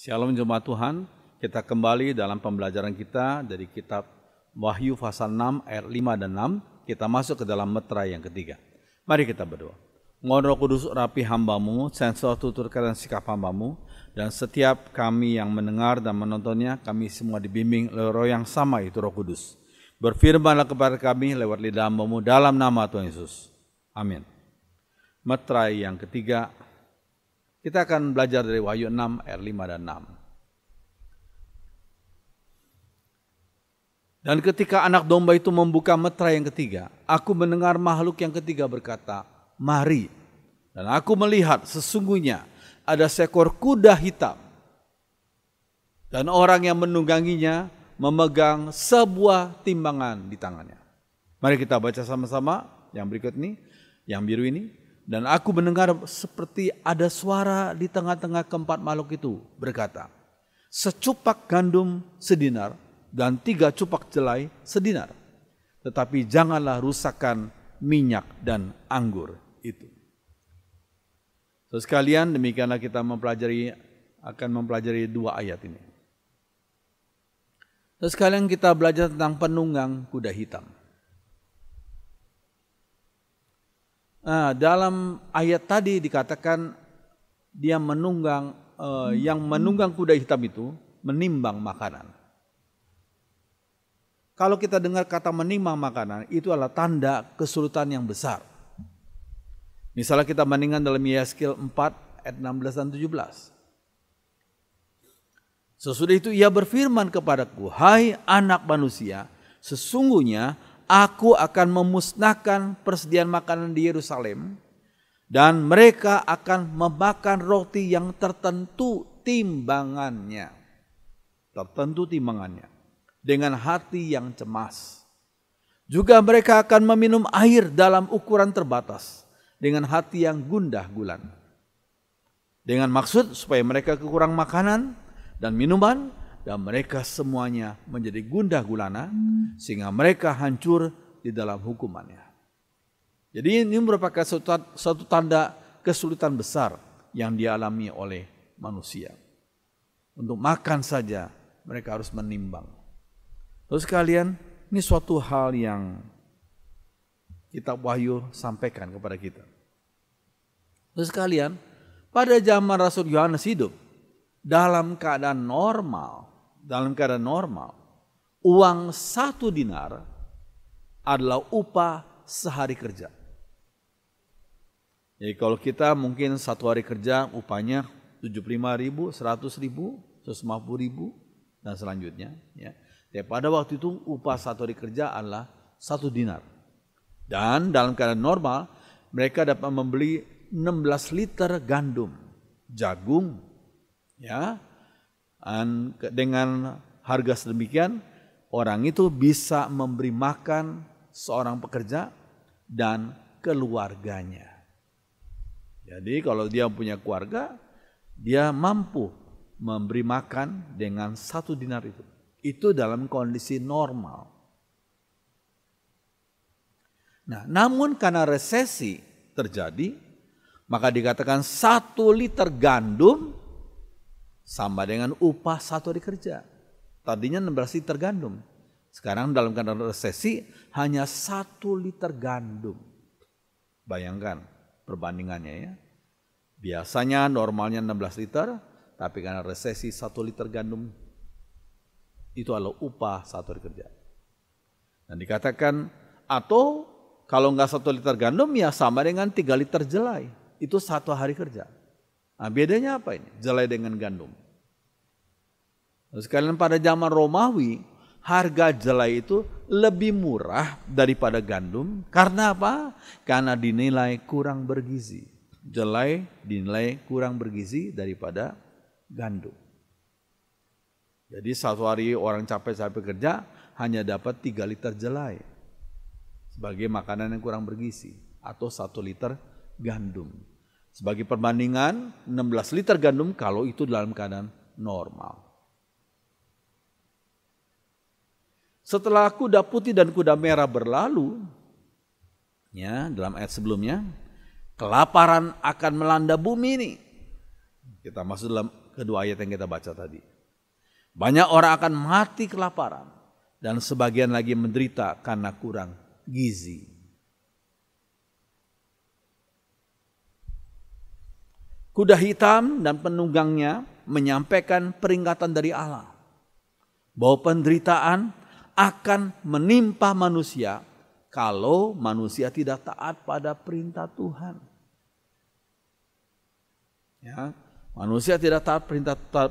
Shalom jemaat Tuhan, kita kembali dalam pembelajaran kita dari kitab Wahyu pasal 6 ayat 5 dan 6. Kita masuk ke dalam meterai yang ketiga. Mari kita berdoa. Mohon Roh Kudus rapi hamba-Mu, sensor tuturkan dan sikap hamba-Mu, dan setiap kami yang mendengar dan menontonnya, kami semua dibimbing oleh Roh yang sama, itu Roh Kudus. Berfirmanlah kepada kami lewat lidah hamba-Mu dalam nama Tuhan Yesus. Amin. Meterai yang ketiga, kita akan belajar dari Wahyu 6 ayat 5 dan 6. Dan ketika anak domba itu membuka meterai yang ketiga, aku mendengar makhluk yang ketiga berkata, "Mari." Dan aku melihat sesungguhnya ada seekor kuda hitam. Dan orang yang menungganginya memegang sebuah timbangan di tangannya. Mari kita baca sama-sama yang berikut ini, yang biru ini. Dan aku mendengar seperti ada suara di tengah-tengah keempat makhluk itu berkata, "Secupak gandum sedinar dan 3 cupak jelai sedinar. Tetapi janganlah rusakkan minyak dan anggur itu." Terus sekalian, demikianlah kita akan mempelajari 2 ayat ini. Terus sekalian kita belajar tentang penunggang kuda hitam. Nah, dalam ayat tadi dikatakan dia menunggang, yang menunggang kuda hitam itu menimbang makanan. Kalau kita dengar kata menimbang makanan, itu adalah tanda kesulitan yang besar. Misalnya kita bandingkan dalam Yesaya 4 ayat 16 dan 17. Sesudah itu ia berfirman kepadaku, "Hai anak manusia, sesungguhnya aku akan memusnahkan persediaan makanan di Yerusalem, dan mereka akan memakan roti yang tertentu timbangannya. Dengan hati yang cemas. Juga mereka akan meminum air dalam ukuran terbatas, dengan hati yang gundah gulana. Dengan maksud supaya mereka kekurangan makanan dan minuman, dan mereka semuanya menjadi gundah gulana, sehingga mereka hancur di dalam hukumannya." Jadi ini merupakan suatu tanda kesulitan besar yang dialami oleh manusia. Untuk makan saja mereka harus menimbang. Terus kalian, ini suatu hal yang kitab Wahyu sampaikan kepada kita. Terus kalian, pada zaman Rasul Yohanes hidup dalam keadaan normal, uang 1 dinar adalah upah sehari kerja. Jadi kalau kita mungkin 1 hari kerja upahnya 75.000, 100.000, 150.000 dan selanjutnya. Ya. Pada waktu itu upah 1 hari kerja adalah 1 dinar. Dan dalam keadaan normal mereka dapat membeli 16 liter gandum, jagung, ya. Dengan harga sedemikian, orang itu bisa memberi makan seorang pekerja dan keluarganya. Jadi kalau dia punya keluarga, dia mampu memberi makan dengan 1 dinar itu. Itu dalam kondisi normal. Nah, namun karena resesi terjadi, maka dikatakan 1 liter gandum sama dengan upah 1 hari kerja. Tadinya 16 liter gandum. Sekarang dalam keadaan resesi hanya 1 liter gandum. Bayangkan perbandingannya ya. Biasanya normalnya 16 liter, tapi karena resesi 1 liter gandum itu adalah upah 1 hari kerja. Dan dikatakan, atau kalau enggak 1 liter gandum ya sama dengan 3 liter jelai. Itu 1 hari kerja. Nah, bedanya apa ini? Jelai dengan gandum. Sekalian pada zaman Romawi, harga jelai itu lebih murah daripada gandum. Karena apa? Karena dinilai kurang bergizi. Jelai dinilai kurang bergizi daripada gandum. Jadi 1 hari orang capek-capek kerja hanya dapat 3 liter jelai sebagai makanan yang kurang bergizi, atau 1 liter gandum. Sebagai perbandingan 16 liter gandum kalau itu dalam keadaan normal. Setelah kuda putih dan kuda merah berlalu, ya, dalam ayat sebelumnya, kelaparan akan melanda bumi ini. Kita masuk dalam kedua ayat yang kita baca tadi. Banyak orang akan mati kelaparan dan sebagian lagi menderita karena kurang gizi. Kuda hitam dan penunggangnya menyampaikan peringatan dari Allah bahwa penderitaan akan menimpa manusia kalau manusia tidak taat pada perintah Tuhan. Ya, manusia tidak taat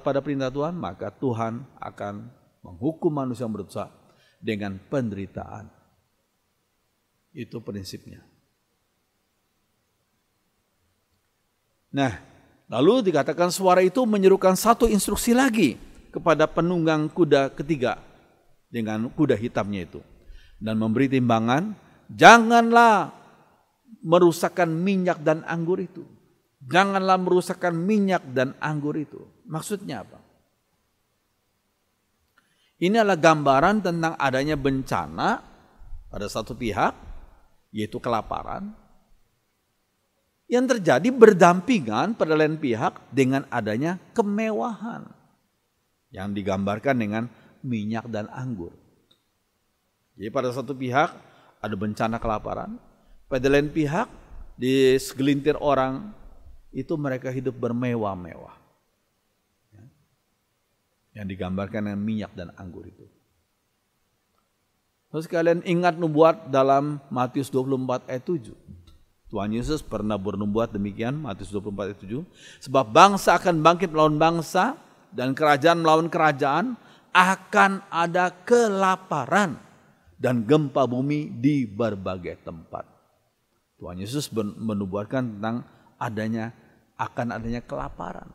pada perintah Tuhan, maka Tuhan akan menghukum manusia yang berdosa dengan penderitaan. Itu prinsipnya. Nah, lalu dikatakan suara itu menyerukan satu instruksi lagi kepada penunggang kuda ketiga dengan kuda hitamnya itu. Dan memberi timbangan, janganlah merusakkan minyak dan anggur itu. Janganlah merusakkan minyak dan anggur itu. Maksudnya apa? Ini adalah gambaran tentang adanya bencana pada satu pihak, yaitu kelaparan, yang terjadi berdampingan pada lain pihak dengan adanya kemewahan yang digambarkan dengan minyak dan anggur. Jadi pada satu pihak ada bencana kelaparan, pada lain pihak di segelintir orang itu mereka hidup bermewah-mewah. Yang digambarkan dengan minyak dan anggur itu. Terus kalian ingat nubuat dalam Matius 24 ayat 7. Tuhan Yesus pernah bernubuat demikian, Matius 24 ayat 7. Sebab bangsa akan bangkit melawan bangsa dan kerajaan melawan kerajaan, akan ada kelaparan dan gempa bumi di berbagai tempat. Tuhan Yesus menubuatkan tentang akan adanya kelaparan.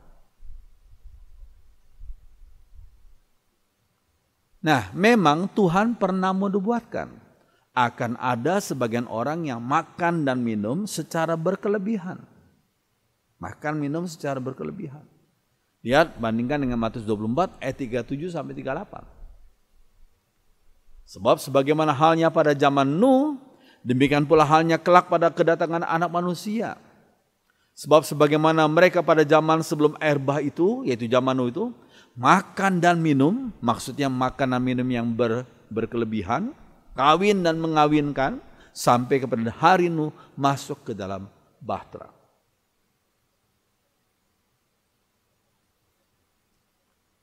Nah, memang Tuhan pernah menubuatkan akan ada sebagian orang yang makan dan minum secara berkelebihan. Makan minum secara berkelebihan. Lihat, bandingkan dengan Matius 24 ayat 37 sampai 38. Sebab sebagaimana halnya pada zaman Nuh, demikian pula halnya kelak pada kedatangan Anak Manusia. Sebab sebagaimana mereka pada zaman sebelum air bah itu, yaitu zaman Nuh itu, makan dan minum, maksudnya makan dan minum yang berkelebihan, kawin dan mengawinkan, sampai kepada hari Nuh masuk ke dalam bahtera.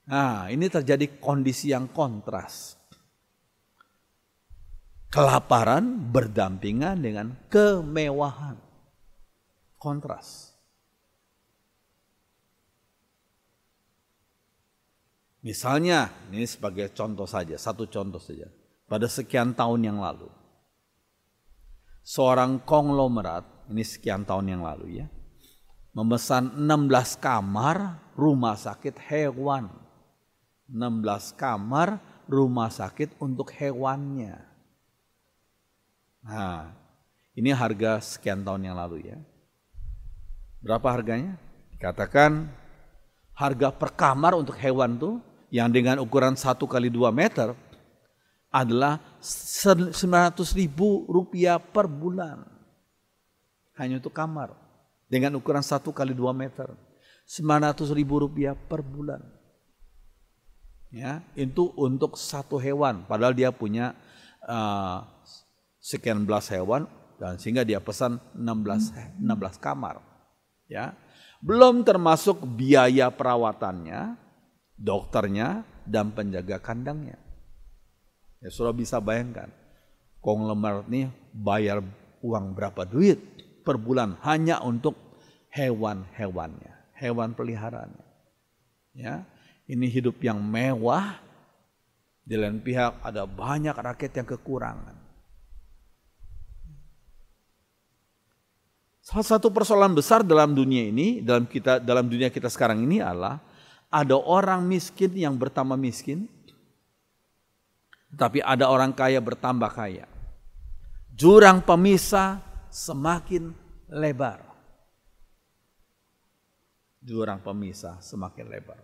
Nah, ini terjadi kondisi yang kontras. Kelaparan berdampingan dengan kemewahan. Kontras. Misalnya, ini sebagai contoh saja, satu contoh saja. Pada sekian tahun yang lalu, seorang konglomerat, ini sekian tahun yang lalu ya, memesan 16 kamar rumah sakit hewan. 16 kamar rumah sakit untuk hewannya. Nah, ini harga sekian tahun yang lalu ya. Berapa harganya? Dikatakan harga per kamar untuk hewan tuh yang dengan ukuran 1 kali 2 meter adalah Rp900.000 per bulan. Hanya untuk kamar dengan ukuran 1 kali 2 meter. Rp900.000 per bulan. Ya, itu untuk satu hewan. Padahal dia punya sekian belas hewan dan sehingga dia pesan 16 kamar. Ya, belum termasuk biaya perawatannya, dokternya dan penjaga kandangnya. Ya, sudah bisa bayangkan, konglomerat ini bayar uang berapa duit per bulan hanya untuk hewan-hewannya, hewan peliharaannya. Ya, ini hidup yang mewah. Di lain pihak ada banyak rakyat yang kekurangan. Salah satu persoalan besar dalam dunia ini, dalam dunia kita sekarang ini adalah ada orang miskin yang bertambah miskin, tapi ada orang kaya bertambah kaya. Jurang pemisah semakin lebar. Jurang pemisah semakin lebar.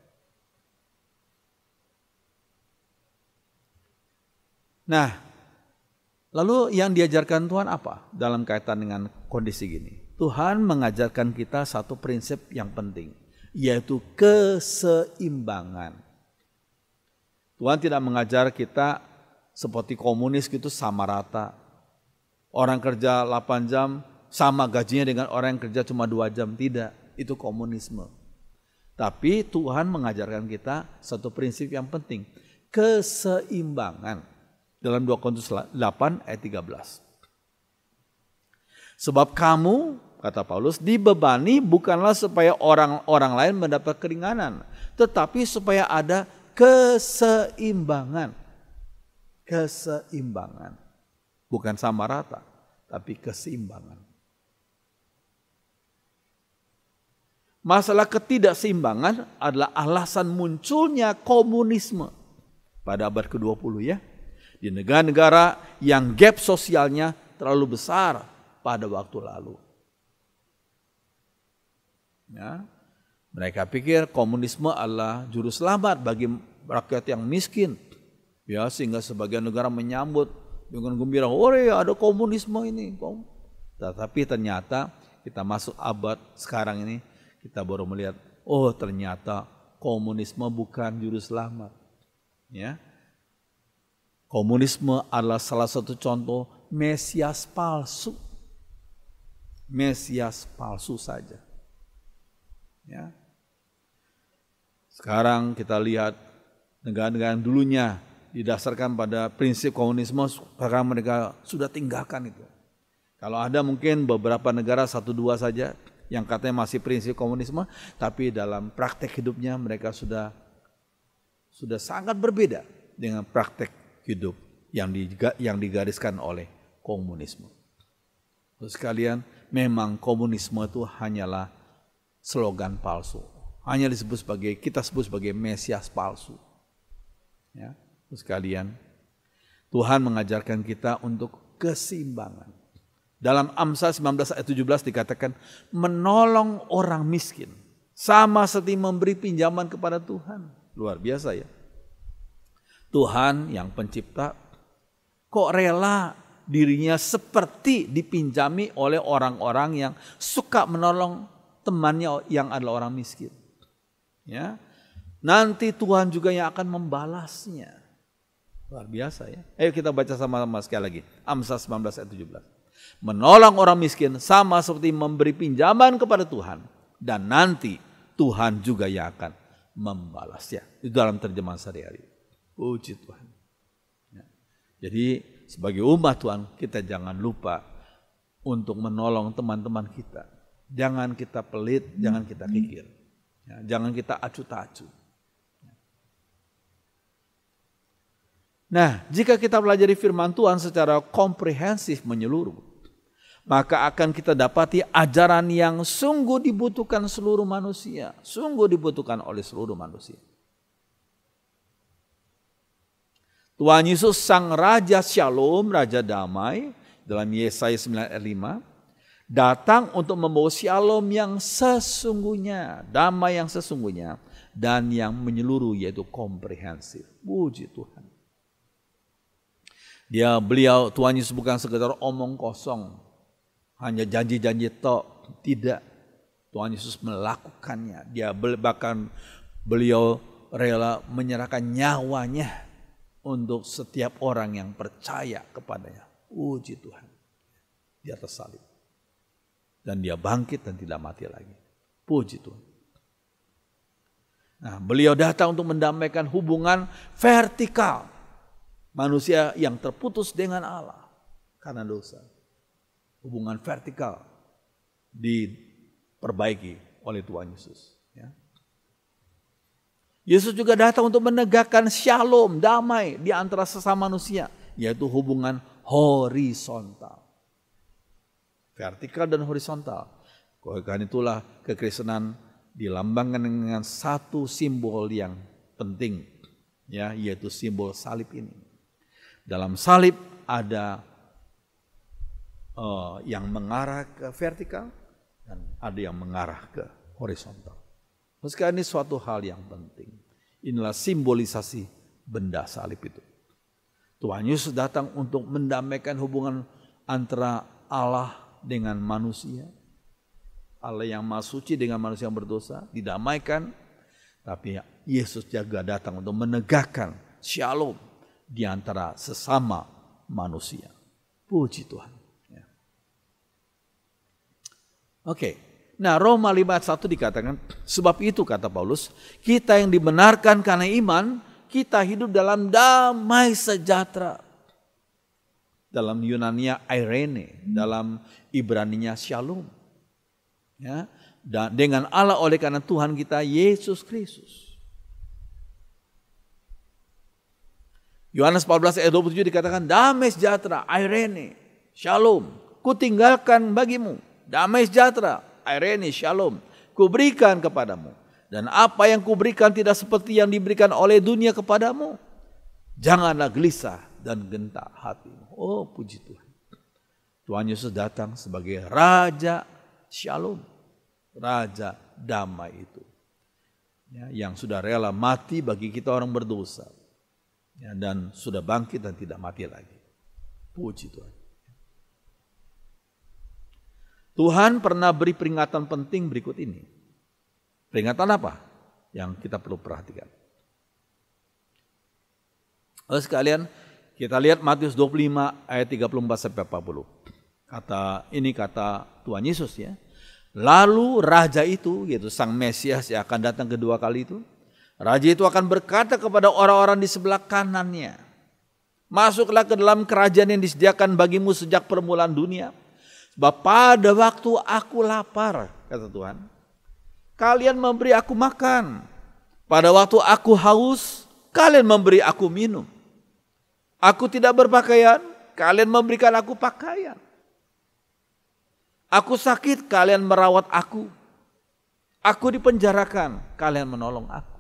Nah, lalu yang diajarkan Tuhan apa dalam kaitan dengan kondisi gini? Tuhan mengajarkan kita satu prinsip yang penting, yaitu keseimbangan. Tuhan tidak mengajar kita seperti komunis gitu sama rata. Orang kerja 8 jam sama gajinya dengan orang yang kerja cuma 2 jam. Tidak, itu komunisme. Tapi Tuhan mengajarkan kita satu prinsip yang penting. Keseimbangan. Dalam 2 Korintus 8 ayat 13. Sebab kamu, kata Paulus, dibebani bukanlah supaya orang lain mendapat keringanan, tetapi supaya ada keseimbangan. Keseimbangan. Bukan sama rata, tapi keseimbangan. Masalah ketidakseimbangan adalah alasan munculnya komunisme pada abad ke-20 ya. Di negara-negara yang gap sosialnya terlalu besar pada waktu lalu. Ya, mereka pikir komunisme adalah juru selamat bagi rakyat yang miskin. Ya, sehingga sebagian negara menyambut dengan gembira, "Ore, ada komunisme ini." Tetapi ternyata kita masuk abad sekarang ini, kita baru melihat, oh ternyata komunisme bukan juru selamat. Ya. Komunisme adalah salah satu contoh Mesias palsu. Mesias palsu saja. Ya. Sekarang kita lihat negara-negara yang dulunya didasarkan pada prinsip komunisme, sekarang mereka sudah tinggalkan itu. Kalau ada mungkin beberapa negara 1-2 saja yang katanya masih prinsip komunisme, tapi dalam praktek hidupnya mereka sudah sangat berbeda dengan praktek hidup yang digariskan oleh komunisme. Terus sekalian, memang komunisme itu hanyalah slogan palsu. Hanya kita sebut sebagai Mesias palsu. Ya, terus sekalian, Tuhan mengajarkan kita untuk keseimbangan. Dalam Amsal 19 ayat 17 dikatakan, menolong orang miskin sama seperti memberi pinjaman kepada Tuhan. Luar biasa ya. Tuhan yang pencipta kok rela dirinya seperti dipinjami oleh orang-orang yang suka menolong temannya yang adalah orang miskin. Ya. Nanti Tuhan juga yang akan membalasnya. Luar biasa ya. Ayo kita baca sama-sama sekali lagi. Amsal 19 ayat 17. Menolong orang miskin sama seperti memberi pinjaman kepada Tuhan. Dan nanti Tuhan juga yang akan membalasnya. Itu dalam terjemahan sehari-hari. Puji Tuhan. Ya. Jadi sebagai umat Tuhan, kita jangan lupa untuk menolong teman-teman kita. Jangan kita pelit, jangan kita kikir. Ya, jangan kita acuh tak acuh. Nah, jika kita pelajari firman Tuhan secara komprehensif menyeluruh, maka akan kita dapati ajaran yang sungguh dibutuhkan seluruh manusia. Sungguh dibutuhkan oleh seluruh manusia. Tuhan Yesus sang Raja Shalom, Raja Damai, dalam Yesaya 9 ayat 5, datang untuk membawa shalom yang sesungguhnya, damai yang sesungguhnya, dan yang menyeluruh yaitu komprehensif. Puji Tuhan. Beliau Tuhan Yesus bukan sekedar omong kosong, hanya janji-janji tok, tidak. Tuhan Yesus melakukannya. Bahkan beliau rela menyerahkan nyawanya untuk setiap orang yang percaya kepadanya. Puji Tuhan. Dia tersalib. Dan dia bangkit dan tidak mati lagi. Puji Tuhan. Nah, beliau datang untuk mendamaikan hubungan vertikal. Manusia yang terputus dengan Allah karena dosa. Hubungan vertikal diperbaiki oleh Tuhan Yesus. Ya. Yesus juga datang untuk menegakkan shalom, damai di antara sesama manusia, yaitu hubungan horizontal. Vertikal dan horizontal. Karena itulah kekristenan dilambangkan dengan satu simbol yang penting, ya, yaitu simbol salib ini. Dalam salib ada yang mengarah ke vertikal dan ada yang mengarah ke horizontal. Sekarang ini suatu hal yang penting. Inilah simbolisasi benda salib itu. Tuhan Yesus datang untuk mendamaikan hubungan antara Allah dengan manusia. Allah yang Maha Suci dengan manusia yang berdosa, didamaikan. Tapi Yesus juga datang untuk menegakkan shalom di antara sesama manusia. Puji Tuhan. Ya. Oke. Nah, Roma 5 ayat 1 dikatakan, sebab itu kata Paulus, kita yang dibenarkan karena iman, kita hidup dalam damai sejahtera. Dalam Yunania Irene, dalam Ibraninya Shalom. Ya, dan dengan Allah oleh karena Tuhan kita Yesus Kristus. Yohanes 14 ayat 27 dikatakan, damai sejahtera, Irene, Shalom, ku tinggalkan bagimu, damai sejahtera, Irene, Shalom, ku berikan kepadamu. Dan apa yang kuberikan tidak seperti yang diberikan oleh dunia kepadamu. Janganlah gelisah dan gentar hatimu. Oh, puji Tuhan. Tuhan Yesus datang sebagai Raja Shalom, Raja damai itu. Ya, yang sudah rela mati bagi kita orang berdosa. Ya, dan sudah bangkit dan tidak mati lagi. Puji Tuhan. Tuhan pernah beri peringatan penting berikut ini. Peringatan apa? Yang kita perlu perhatikan. Lalu sekalian, kita lihat Matius 25 ayat 34 sampai 40. Kata Tuhan Yesus ya. Lalu raja itu, yaitu Sang Mesias yang akan datang kedua kali itu, raja itu akan berkata kepada orang-orang di sebelah kanannya, masuklah ke dalam kerajaan yang disediakan bagimu sejak permulaan dunia. Sebab pada waktu aku lapar, kata Tuhan, kalian memberi aku makan. Pada waktu aku haus, kalian memberi aku minum. Aku tidak berpakaian, kalian memberikan aku pakaian. Aku sakit, kalian merawat aku. Aku dipenjarakan, kalian menolong aku.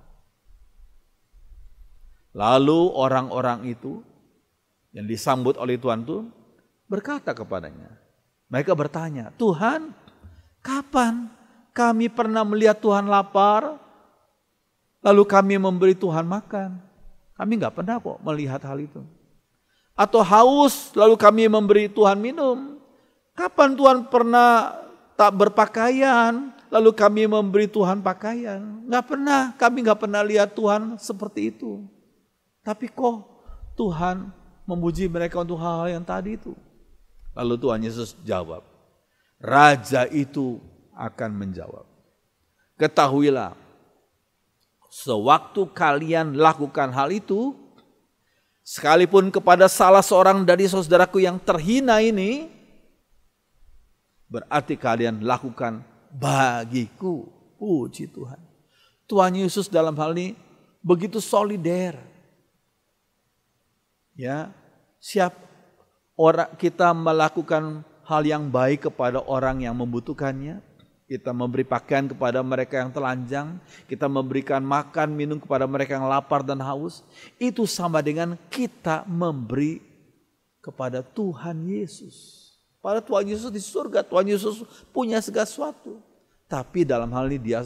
Lalu orang-orang itu yang disambut oleh Tuhan itu berkata kepadanya. Mereka bertanya, Tuhan, kapan kami pernah melihat Tuhan lapar, lalu kami memberi Tuhan makan? Kami nggak pernah kok melihat hal itu. Atau haus, lalu kami memberi Tuhan minum. Kapan Tuhan pernah tak berpakaian, lalu kami memberi Tuhan pakaian? Nggak pernah, kami nggak pernah lihat Tuhan seperti itu. Tapi kok Tuhan memuji mereka untuk hal-hal yang tadi itu? Lalu Tuhan Yesus jawab, Raja itu akan menjawab, ketahuilah, sewaktu kalian lakukan hal itu, sekalipun kepada salah seorang dari saudaraku yang terhina ini, berarti kalian lakukan bagiku. Puji Tuhan. Tuhan Yesus dalam hal ini begitu solider. Ya, siap orang kita melakukan hal yang baik kepada orang yang membutuhkannya. Kita memberi pakaian kepada mereka yang telanjang, kita memberikan makan, minum kepada mereka yang lapar dan haus. Itu sama dengan kita memberi kepada Tuhan Yesus. Pada Tuhan Yesus di surga, Tuhan Yesus punya segala sesuatu. Tapi dalam hal ini dia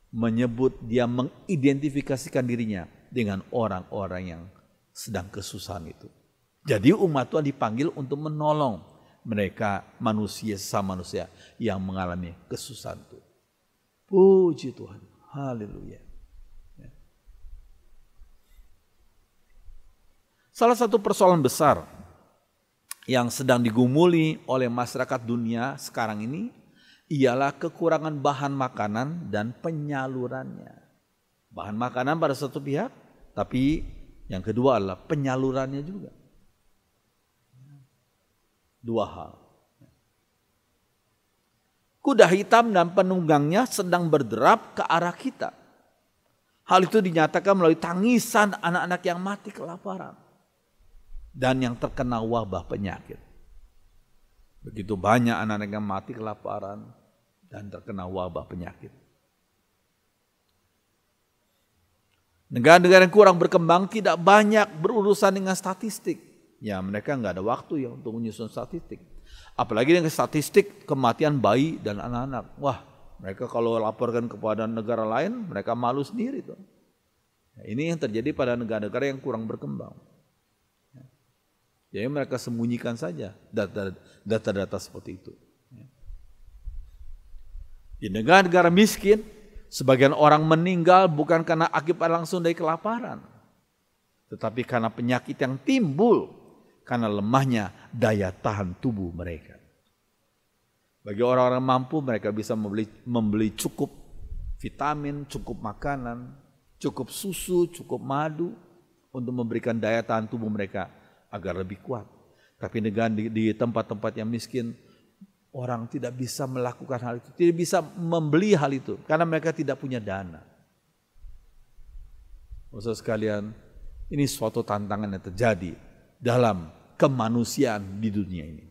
menyebut, dia mengidentifikasikan dirinya dengan orang-orang yang sedang kesusahan itu. Jadi umat Tuhan dipanggil untuk menolong mereka manusia, sesama manusia yang mengalami kesusahan itu. Puji Tuhan. Haleluya. Salah satu persoalan besar yang sedang digumuli oleh masyarakat dunia sekarang ini ialah kekurangan bahan makanan dan penyalurannya. Bahan makanan pada satu pihak, tapi yang kedua adalah penyalurannya juga. Dua hal. Kuda hitam dan penunggangnya sedang berderap ke arah kita. Hal itu dinyatakan melalui tangisan anak-anak yang mati kelaparan dan yang terkena wabah penyakit. Begitu banyak anak-anak yang mati kelaparan dan terkena wabah penyakit. Negara-negara yang kurang berkembang tidak banyak berurusan dengan statistik. Ya, mereka nggak ada waktu ya untuk menyusun statistik. Apalagi dengan statistik kematian bayi dan anak-anak. Wah, mereka kalau laporkan kepada negara lain, mereka malu sendiri tuh. Ya, ini yang terjadi pada negara-negara yang kurang berkembang. Ya. Jadi mereka sembunyikan saja data-data seperti itu. Ya. Di negara-negara miskin, sebagian orang meninggal bukan karena akibat langsung dari kelaparan, tetapi karena penyakit yang timbul karena lemahnya daya tahan tubuh mereka. Bagi orang-orang mampu, mereka bisa membeli cukup vitamin, cukup makanan, cukup susu, cukup madu untuk memberikan daya tahan tubuh mereka agar lebih kuat. Tapi di tempat-tempat yang miskin, orang tidak bisa melakukan hal itu, tidak bisa membeli hal itu karena mereka tidak punya dana. Saudara sekalian, ini suatu tantangan yang terjadi dalam kemanusiaan di dunia ini.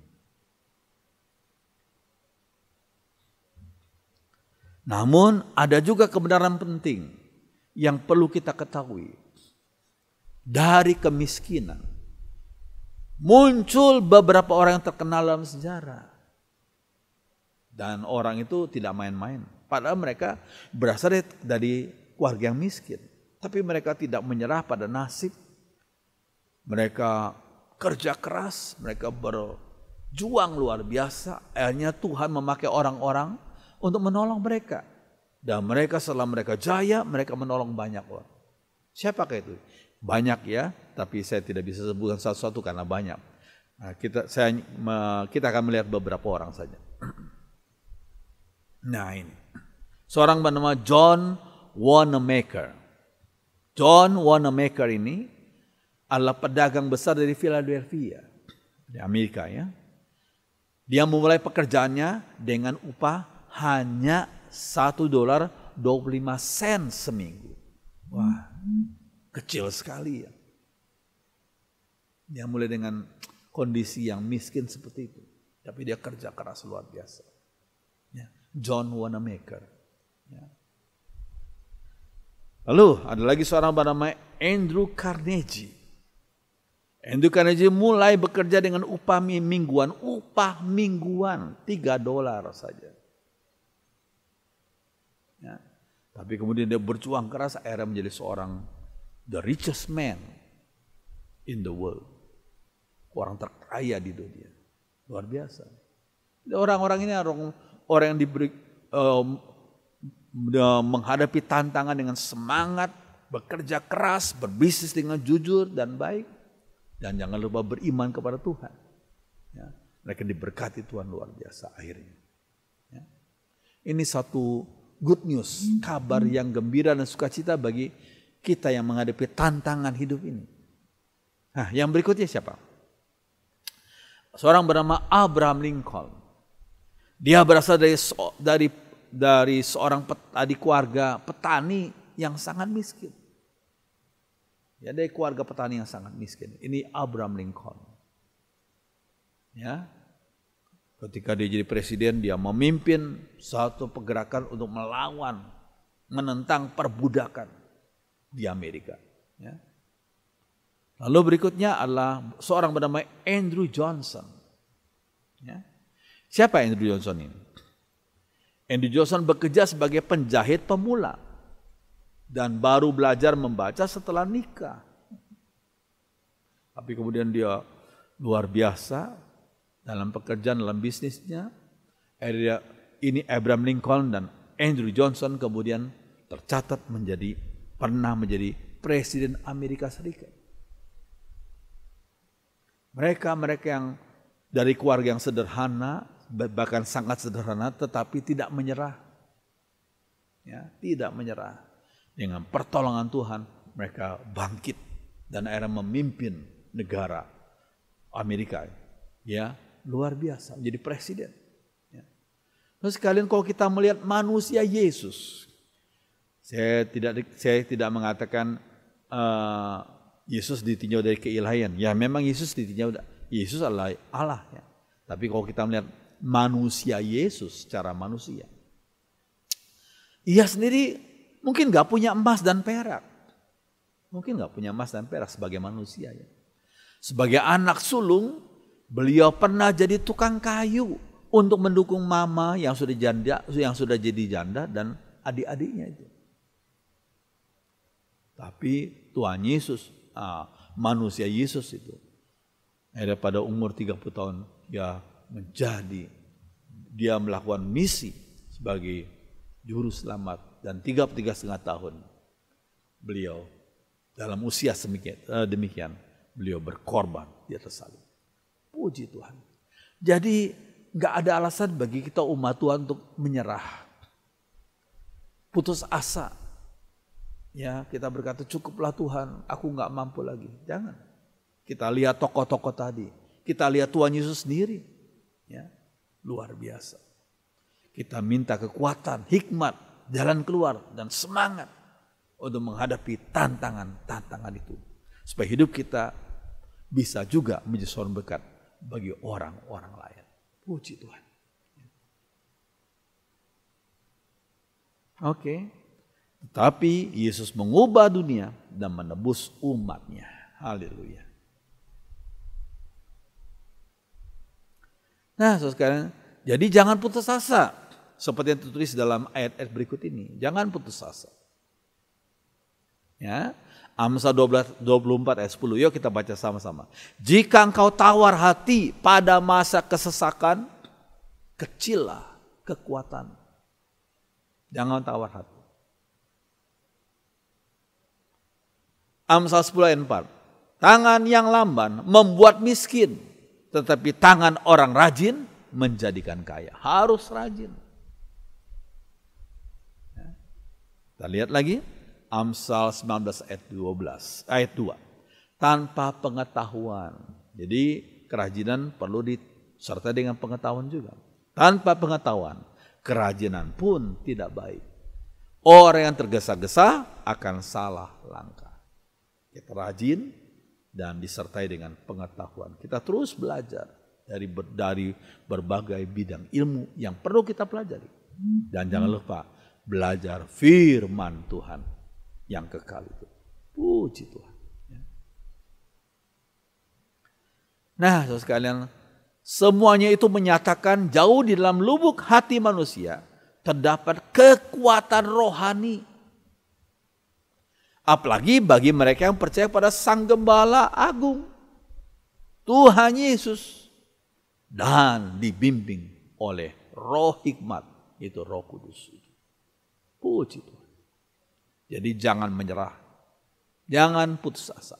Namun ada juga kebenaran penting yang perlu kita ketahui. Dari kemiskinan muncul beberapa orang yang terkenal dalam sejarah. Dan orang itu tidak main-main. Padahal mereka berasal dari keluarga yang miskin. Tapi mereka tidak menyerah pada nasib. Mereka kerja keras, mereka berjuang luar biasa. Akhirnya Tuhan memakai orang-orang untuk menolong mereka. Dan mereka setelah mereka jaya, mereka menolong banyak orang. Siapakah itu? Banyak ya, tapi saya tidak bisa sebutkan satu-satu karena banyak. Nah, kita akan melihat beberapa orang saja. Nah ini, seorang bernama John Wanamaker. John Wanamaker ini adalah pedagang besar dari Philadelphia, di Amerika ya. Dia memulai pekerjaannya dengan upah hanya $1.25 seminggu. Wah, kecil sekali ya. Dia mulai dengan kondisi yang miskin seperti itu, tapi dia kerja keras luar biasa. Ya. John Wanamaker. Ya. Lalu ada lagi seorang bernama Andrew Carnegie. Andrew Carnegie mulai bekerja dengan upah mingguan $3 saja. Ya. Tapi kemudian dia berjuang keras, akhirnya menjadi seorang the richest man in the world. Orang terkaya di dunia. Luar biasa. Orang-orang ini orang yang menghadapi tantangan dengan semangat, bekerja keras, berbisnis dengan jujur dan baik. Dan jangan lupa beriman kepada Tuhan. Ya, mereka diberkati Tuhan luar biasa akhirnya. Ya. Ini satu good news, kabar yang gembira dan sukacita bagi kita yang menghadapi tantangan hidup ini. Nah, yang berikutnya siapa? Seorang bernama Abraham Lincoln. Dia berasal dari seorang keluarga petani yang sangat miskin. Ya, dari keluarga petani yang sangat miskin. Ini Abraham Lincoln. Ya. Ketika dia jadi presiden, dia memimpin satu pergerakan untuk menentang perbudakan di Amerika. Ya. Lalu berikutnya adalah seorang bernama Andrew Johnson. Ya. Siapa Andrew Johnson ini? Andrew Johnson bekerja sebagai penjahit pemula dan baru belajar membaca setelah nikah. Tapi kemudian dia luar biasa dalam pekerjaan, dalam bisnisnya. Ini Abraham Lincoln dan Andrew Johnson kemudian tercatat pernah menjadi presiden Amerika Serikat. Mereka yang dari keluarga yang sederhana, bahkan sangat sederhana, tetapi tidak menyerah. Ya, tidak menyerah. Dengan pertolongan Tuhan, mereka bangkit dan akhirnya memimpin negara Amerika. Ya, luar biasa, menjadi presiden. Ya. Terus sekalian kalau kita melihat manusia Yesus, saya tidak mengatakan Yesus ditinjau dari keilahian. Ya, memang Yesus ditinjau. Yesus adalah Allah. Ya. Tapi kalau kita melihat manusia Yesus secara manusia, ia sendiri mungkin gak punya emas dan perak. Mungkin gak punya emas dan perak sebagai manusia. Ya. Sebagai anak sulung, beliau pernah jadi tukang kayu untuk mendukung mama yang sudah jadi janda dan adik-adiknya itu. Tapi Tuhan Yesus, manusia Yesus itu, pada umur 30 tahun dia melakukan misi sebagai juru selamat, dan 33,5 tahun beliau dalam usia demikian beliau berkorban di atas salib. Puji Tuhan. Jadi nggak ada alasan bagi kita umat Tuhan untuk menyerah, putus asa. Ya, kita berkata cukuplah Tuhan, aku nggak mampu lagi. Jangan. Kita lihat tokoh-tokoh tadi, kita lihat Tuhan Yesus sendiri, ya, luar biasa. Kita minta kekuatan, hikmat, jalan keluar, dan semangat untuk menghadapi tantangan-tantangan itu. Supaya hidup kita bisa juga menjadi sound berkat bagi orang-orang lain. Puji Tuhan. Oke. Tetapi Yesus mengubah dunia dan menebus umatnya. Haleluya. Nah, saudara sekalian, jadi jangan putus asa. Seperti yang tertulis dalam ayat-ayat berikut ini. Jangan putus asa. Ya, Amsal 24 ayat 10. Yuk kita baca sama-sama. Jika engkau tawar hati pada masa kesesakan, kecillah kekuatan. Jangan tawar hati. Amsal 10 ayat 4. Tangan yang lamban membuat miskin, tetapi tangan orang rajin menjadikan kaya. Harus rajin. Kita lihat lagi Amsal 19 ayat 2. Tanpa pengetahuan. Jadi kerajinan perlu disertai dengan pengetahuan juga. Tanpa pengetahuan, kerajinan pun tidak baik. Orang yang tergesa-gesa akan salah langkah. Kita rajin dan disertai dengan pengetahuan. Kita terus belajar dari berbagai bidang ilmu yang perlu kita pelajari. Dan jangan lupa belajar firman Tuhan yang kekal itu. Puji Tuhan. Nah, saudara sekalian, semuanya itu menyatakan jauh di dalam lubuk hati manusia terdapat kekuatan rohani. Apalagi bagi mereka yang percaya pada Sang Gembala Agung, Tuhan Yesus, dan dibimbing oleh Roh Hikmat, itu Roh Kudus. Puji Tuhan. Jadi jangan menyerah, jangan putus asa.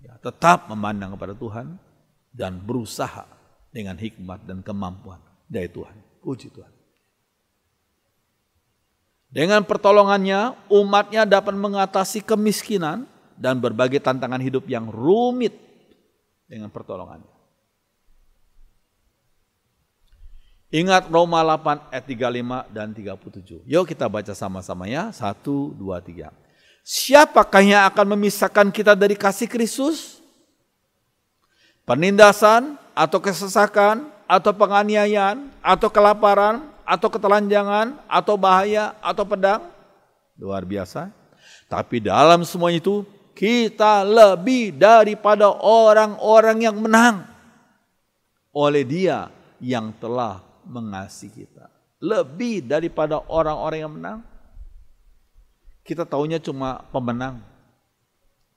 Ya, tetap memandang kepada Tuhan dan berusaha dengan hikmat dan kemampuan dari Tuhan. Puji Tuhan. Dengan pertolongannya, umatnya dapat mengatasi kemiskinan dan berbagai tantangan hidup yang rumit dengan pertolongannya. Ingat Roma 8 ayat 35 dan 37. Yuk kita baca sama-sama ya. 1, 2, 3. Siapakah yang akan memisahkan kita dari kasih Kristus? Penindasan atau kesesakan atau penganiayaan atau kelaparan atau ketelanjangan atau bahaya atau pedang? Luar biasa. Tapi dalam semua itu kita lebih daripada orang-orang yang menang oleh Dia yang telah mengasihi kita. Lebih daripada orang-orang yang menang. Kita taunya cuma pemenang.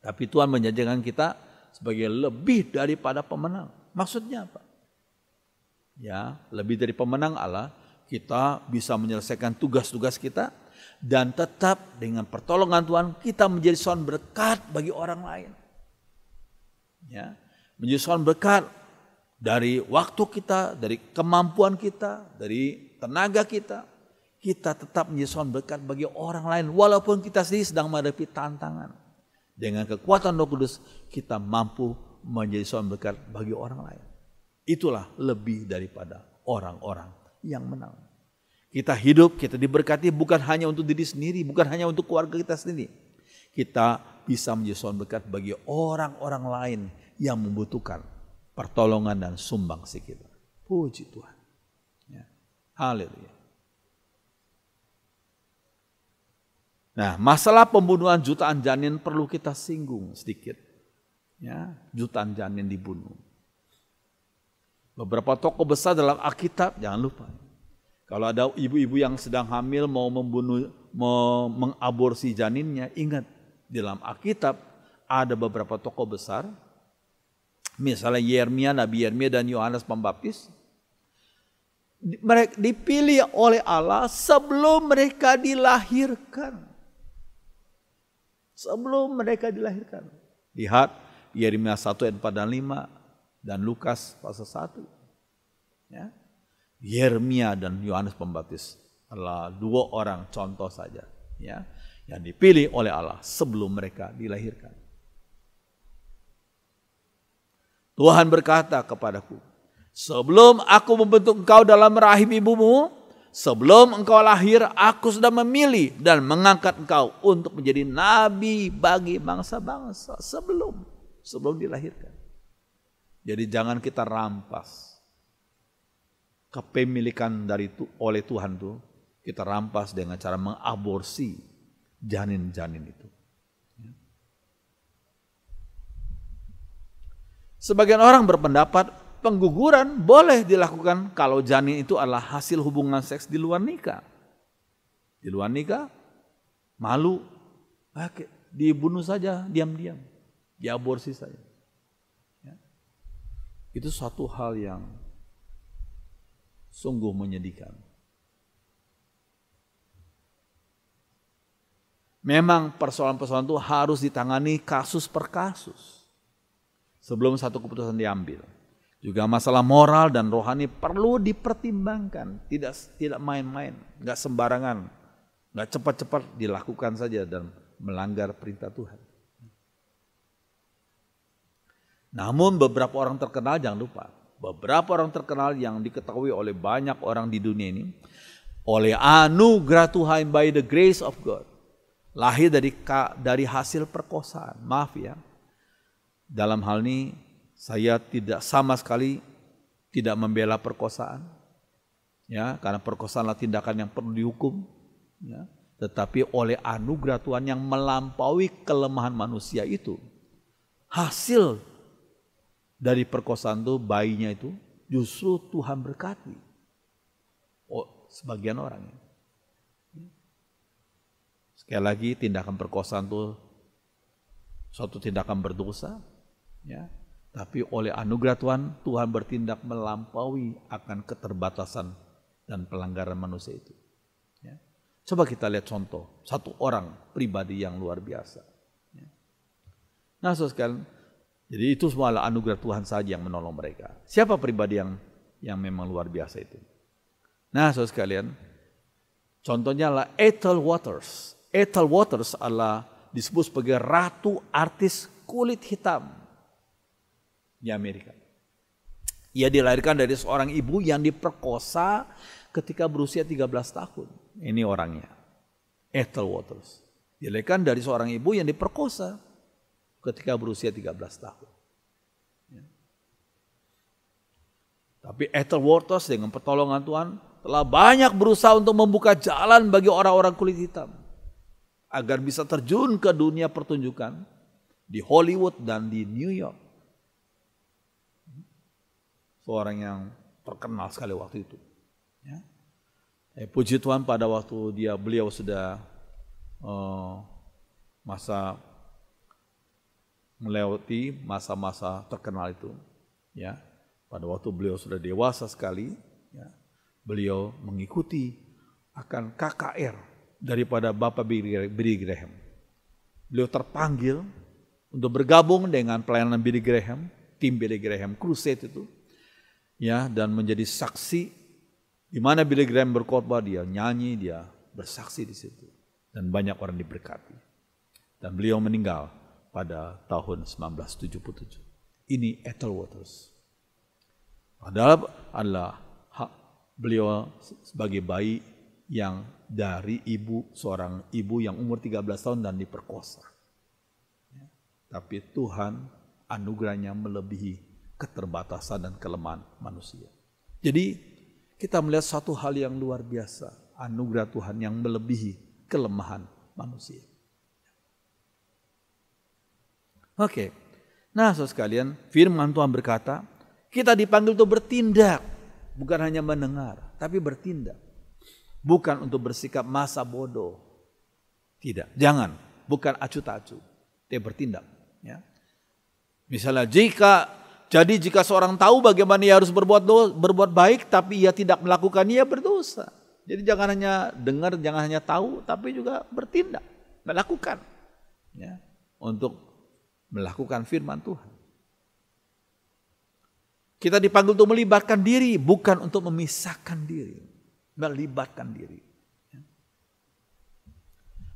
Tapi Tuhan menjanjikan kita sebagai lebih daripada pemenang. Maksudnya apa? Ya, lebih dari pemenang Allah, kita bisa menyelesaikan tugas-tugas kita dan tetap dengan pertolongan Tuhan kita menjadi sound berkat bagi orang lain. Ya, menjadi sound berkat dari waktu kita, dari kemampuan kita, dari tenaga kita. Kita tetap menjadi sound berkat bagi orang lain walaupun kita sendiri sedang menghadapi tantangan. Dengan kekuatan Roh Kudus kita mampu menjadi sound berkat bagi orang lain. Itulah lebih daripada orang-orang yang menang. Kita hidup, kita diberkati bukan hanya untuk diri sendiri, bukan hanya untuk keluarga kita sendiri. Kita bisa menjadi sound berkat bagi orang-orang lain yang membutuhkan pertolongan dan sumbangsi kita. Puji Tuhan. Ya. Haleluya. Nah, masalah pembunuhan jutaan janin perlu kita singgung sedikit. Ya, jutaan janin dibunuh. Beberapa tokoh besar dalam Alkitab, jangan lupa. Kalau ada ibu-ibu yang sedang hamil mau mengaborsi janinnya, ingat di dalam Alkitab ada beberapa tokoh besar. Misalnya Yeremia, Nabi Yeremia dan Yohanes Pembaptis. Mereka dipilih oleh Allah sebelum mereka dilahirkan. Sebelum mereka dilahirkan. Lihat Yeremia 1 ayat 4 dan 5 dan Lukas pasal 1. Ya. Yeremia dan Yohanes Pembaptis adalah dua orang contoh saja, ya, yang dipilih oleh Allah sebelum mereka dilahirkan. Tuhan berkata kepadaku, sebelum aku membentuk engkau dalam rahim ibumu, sebelum engkau lahir, aku sudah memilih dan mengangkat engkau untuk menjadi nabi bagi bangsa-bangsa sebelum dilahirkan. Jadi jangan kita rampas kepemilikan oleh Tuhan itu, kita rampas dengan cara mengaborsi janin-janin itu. Sebagian orang berpendapat pengguguran boleh dilakukan kalau janin itu adalah hasil hubungan seks di luar nikah. Di luar nikah, malu, dibunuh saja diam-diam, diaborsi saja. Ya. Itu suatu hal yang sungguh menyedihkan. Memang persoalan-persoalan itu harus ditangani kasus per kasus sebelum satu keputusan diambil. Juga masalah moral dan rohani perlu dipertimbangkan, tidak main-main, nggak sembarangan, nggak cepat-cepat dilakukan saja dan melanggar perintah Tuhan. Namun beberapa orang terkenal, jangan lupa, beberapa orang terkenal yang diketahui oleh banyak orang di dunia ini, oleh anugerah Tuhan, by the grace of God, lahir dari hasil perkosaan. Maaf ya, dalam hal ini saya tidak sama sekali tidak membela perkosaan, ya, karena perkosaan adalah tindakan yang perlu dihukum, ya. Tetapi oleh anugerah Tuhan yang melampaui kelemahan manusia itu, hasil dari perkosaan itu, bayinya itu justru Tuhan berkati. Sebagian orang. Sekali lagi, tindakan perkosaan itu suatu tindakan berdosa, ya. Tapi oleh anugerah Tuhan, Tuhan bertindak melampaui akan keterbatasan dan pelanggaran manusia itu. Ya. Coba kita lihat contoh satu orang pribadi yang luar biasa. Ya. Nah, saudara sekalian, jadi itu semua adalah anugerah Tuhan saja yang menolong mereka. Siapa pribadi yang memang luar biasa itu? Nah, saudara sekalian, contohnya adalah Ethel Waters. Ethel Waters adalah disebut sebagai ratu artis kulit hitam di Amerika. Ia dilahirkan dari seorang ibu yang diperkosa ketika berusia 13 tahun. Ini orangnya, Ethel Waters. Dilahirkan dari seorang ibu yang diperkosa ketika berusia 13 tahun. Ya. Tapi Ethel Waters dengan pertolongan Tuhan telah banyak berusaha untuk membuka jalan bagi orang-orang kulit hitam agar bisa terjun ke dunia pertunjukan di Hollywood dan di New York. Seorang yang terkenal sekali waktu itu. Ya. Puji Tuhan, pada waktu beliau sudah melewati masa-masa terkenal itu, ya. Pada waktu beliau sudah dewasa sekali, ya, beliau mengikuti akan KKR daripada Bapak Billy Graham. Beliau terpanggil untuk bergabung dengan pelayanan Billy Graham, tim Billy Graham Crusade itu, ya, dan menjadi saksi di mana Billy Graham berkhotbah, dia nyanyi, dia bersaksi di situ, dan banyak orang diberkati. Dan beliau meninggal pada tahun 1977. Ini Ethel Waters. Padahal adalah beliau sebagai bayi yang dari seorang ibu yang umur 13 tahun dan diperkosa. Ya. Tapi Tuhan anugerahnya melebihi keterbatasan dan kelemahan manusia. Jadi kita melihat satu hal yang luar biasa, anugerah Tuhan yang melebihi kelemahan manusia. Oke. Nah, saudara sekalian, firman Tuhan berkata, kita dipanggil untuk bertindak, bukan hanya mendengar, tapi bertindak. Bukan untuk bersikap masa bodoh. Tidak, jangan, bukan acuh tak acuh, tapi bertindak, ya. Misalnya jika Jadi jika seorang tahu bagaimana ia harus berbuat baik, tapi ia tidak melakukannya, ia berdosa. Jadi jangan hanya dengar, jangan hanya tahu, tapi juga bertindak, melakukan, ya, untuk melakukan firman Tuhan. Kita dipanggil untuk melibatkan diri, bukan untuk memisahkan diri, melibatkan diri.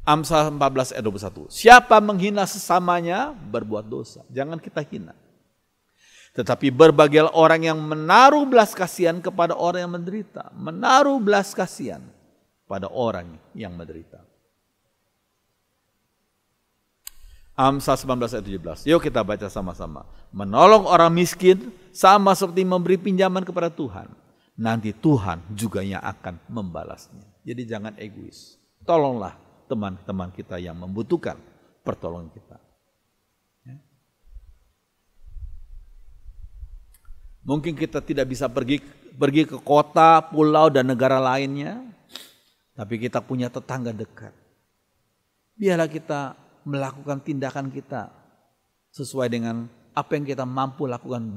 Amsal 14 ayat 21. Siapa menghina sesamanya berbuat dosa. Jangan kita hina. Tetapi berbahagialah orang yang menaruh belas kasihan kepada orang yang menderita. Menaruh belas kasihan pada orang yang menderita. Amsal 19 ayat 17. Yuk kita baca sama-sama. Menolong orang miskin sama seperti memberi pinjaman kepada Tuhan. Nanti Tuhan juga yang akan membalasnya. Jadi jangan egois. Tolonglah teman-teman kita yang membutuhkan pertolongan kita. Mungkin kita tidak bisa pergi ke kota, pulau, dan negara lainnya. Tapi kita punya tetangga dekat. Biarlah kita melakukan tindakan kita sesuai dengan apa yang kita mampu lakukan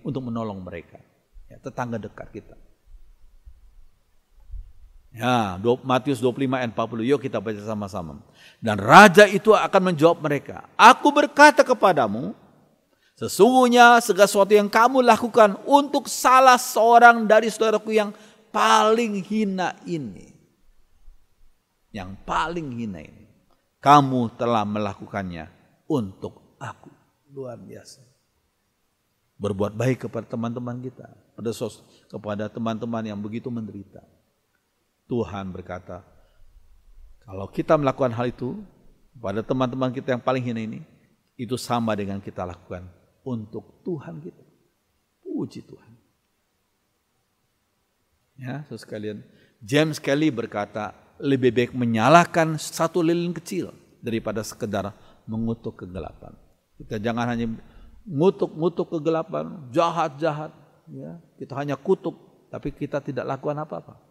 untuk menolong mereka. Ya, tetangga dekat kita. Ya, Matius 25 ayat 40. Yuk kita baca sama-sama. Dan raja itu akan menjawab mereka. Aku berkata kepadamu, sesungguhnya segala sesuatu yang kamu lakukan untuk salah seorang dari saudaraku yang paling hina ini. Yang paling hina ini. Kamu telah melakukannya untuk aku. Luar biasa. Berbuat baik kepada teman-teman kita. Kepada teman-teman yang begitu menderita. Tuhan berkata, kalau kita melakukan hal itu pada teman-teman kita yang paling hina ini, itu sama dengan kita lakukan untuk Tuhan kita. Puji Tuhan. Ya, saudara sekalian, James Kelly berkata, lebih baik menyalakan satu lilin kecil daripada sekedar mengutuk kegelapan. Kita jangan hanya ngutuk kegelapan, jahat-jahat, ya. Kita hanya kutuk, tapi kita tidak lakukan apa-apa.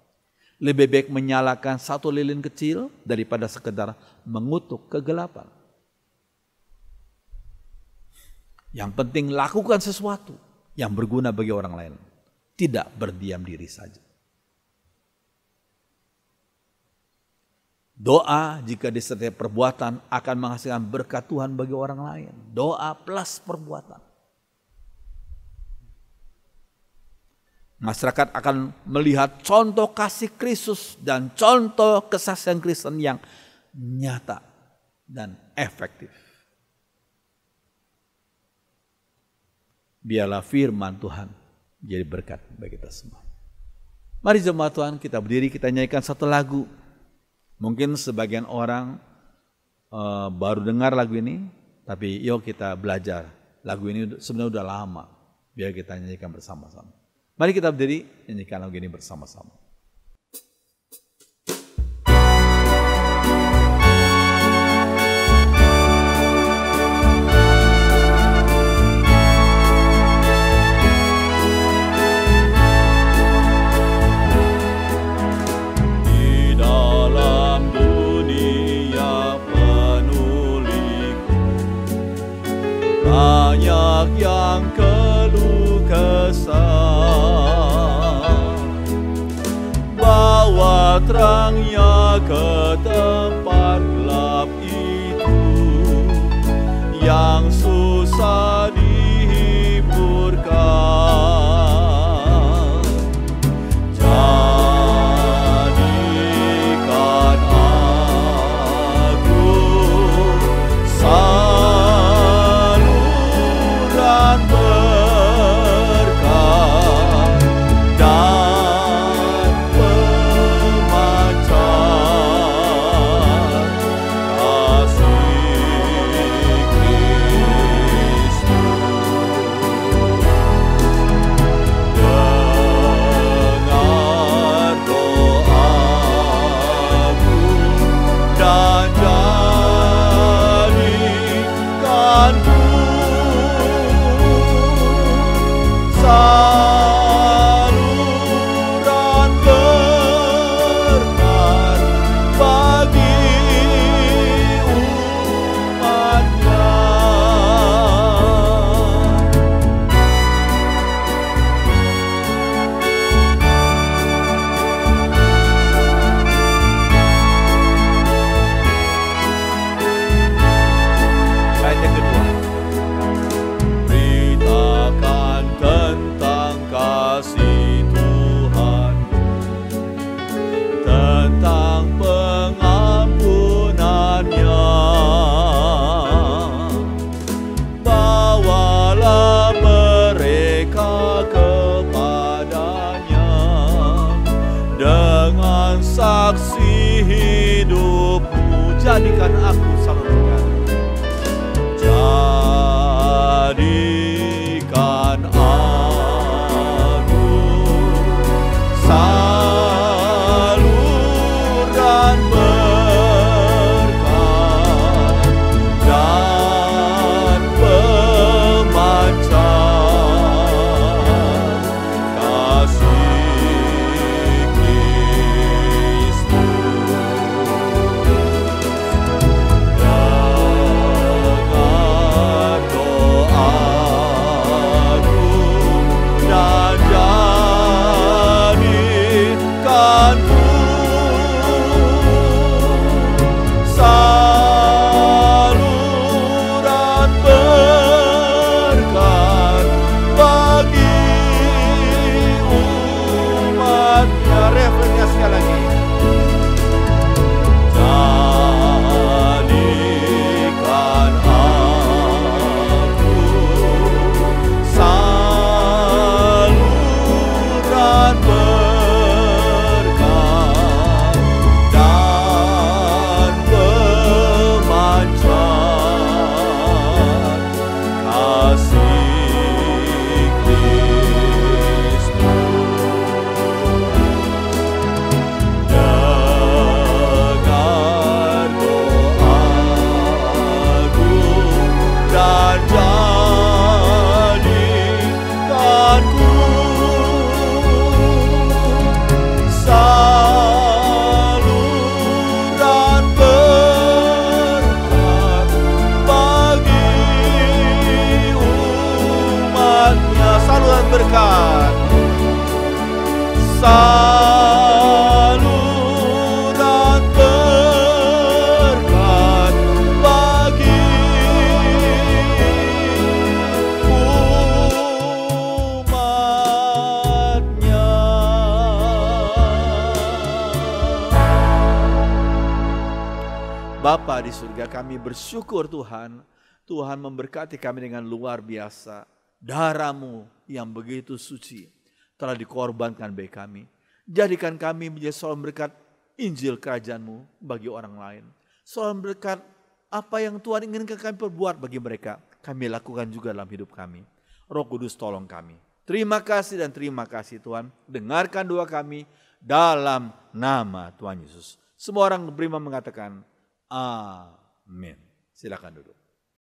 Lebih baik menyalakan satu lilin kecil daripada sekedar mengutuk kegelapan. Yang penting lakukan sesuatu yang berguna bagi orang lain. Tidak berdiam diri saja. Doa jika disertai perbuatan akan menghasilkan berkat Tuhan bagi orang lain. Doa plus perbuatan. Masyarakat akan melihat contoh kasih Kristus dan contoh kesaksian Kristen yang nyata dan efektif. Biarlah firman Tuhan jadi berkat bagi kita semua. Mari jemaat Tuhan, kita berdiri, kita nyanyikan satu lagu. Mungkin sebagian orang baru dengar lagu ini, tapi yuk kita belajar. Lagu ini sebenarnya udah lama, biar kita nyanyikan bersama-sama. Mari kita berdiri, nyanyikan lagu ini bersama-sama. Banyak yang keluh kesah, bawa terangnya ke tempat gelap itu yang susah dihiburkan. Jadikan aku Bapa di surga, kami bersyukur Tuhan. Tuhan memberkati kami dengan luar biasa. Darah-Mu yang begitu suci telah dikorbankan bagi kami. Jadikan kami menjadi soal berkat Injil Kerajaan-Mu bagi orang lain. Soal berkat apa yang Tuhan inginkan kami perbuat bagi mereka, kami lakukan juga dalam hidup kami. Roh Kudus tolong kami. Terima kasih dan terima kasih Tuhan. Dengarkan doa kami dalam nama Tuhan Yesus. Semua orang beriman mengatakan amin. Silakan duduk.